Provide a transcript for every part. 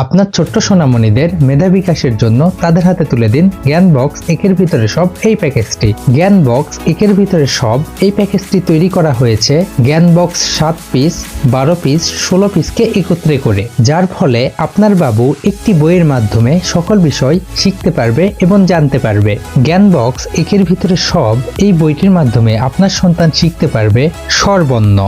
আপনার ছোট্ট সোনামণিদের মেধা বিকাশের জন্য তাদের হাতে তুলে দিন জ্ঞান বক্স একের ভিতরে সব এই প্যাকেজটি। জ্ঞান বক্স একের ভিতরে সব এই প্যাকেজটি তৈরি করা হয়েছে জ্ঞান বক্স 7 পিস, 12 পিস, 16 পিসকে একত্রে করে, যার ফলে আপনার বাবু একটি বইয়ের মাধ্যমে সকল বিষয় শিখতে পারবে এবং জানতে পারবে। জ্ঞান বক্স একের ভিতরে সব এই বইটির মাধ্যমে আপনার সন্তান শিখতে পারবে স্বরবর্ণ,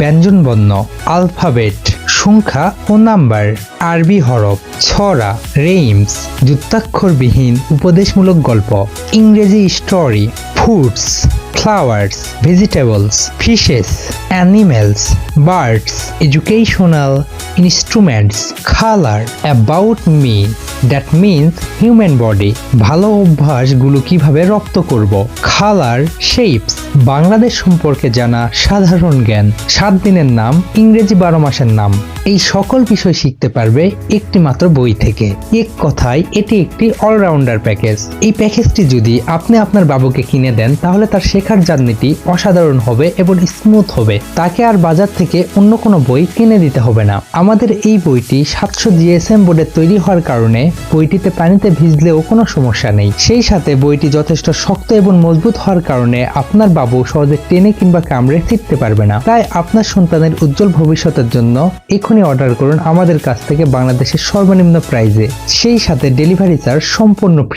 ব্যঞ্জনবর্ণ, আলফাবেট, সংখ্যা ও নাম্বার, আরবি হরফ, ছড়া, রেইমস, যুক্তাক্ষরবিহীন উপদেশমূলক গল্প, ইংরেজি story, foods, flowers, vegetables, fishes, animals, birds, educational instruments, colour, about me, that means human body, ভালো অভ্যাসগুলো কিভাবে রপ্ত করব, কালার, শেপস, বাংলাদেশ সম্পর্কে জানা সাধারণ জ্ঞান, 7 দিনের নাম, ইংরেজি 12 মাসের নাম, এই সকল বিষয় শিখতে পারবে একটি মাত্র বই থেকে। এক কথায় এটি একটি অলরাউন্ডার প্যাকেজ। এই প্যাকেজটি যদি আপনি আপনার বাবুকে কিনে দেন তাহলে তার শেখার জার্নিটি অসাধারণ হবে এবং স্মুথ হবে। তাকে আর বাজার থেকে অন্য কোনো বই কিনে দিতে হবে না। আমাদের এই বইটি 700 জিএসএম বোর্ডে তৈরি হওয়ার কারণে বইটিতে পানিতে ভিজলেও কোনো সমস্যা নেই। সেই সাথে বইটি যথেষ্ট শক্ত এবং মজবুত হওয়ার কারণে আপনার বাবু সহজে টেনে কিংবা কামড়ে ছিটতে পারবে না। তাই আপনার সন্তানের উজ্জ্বল ভবিষ্যতের জন্য এখনই অর্ডার করুন আমাদের কাছ থেকে বাংলাদেশের সর্বনিম্ন প্রাইজে, সেই সাথে ডেলিভারি চার্জ সম্পূর্ণ ফ্রি।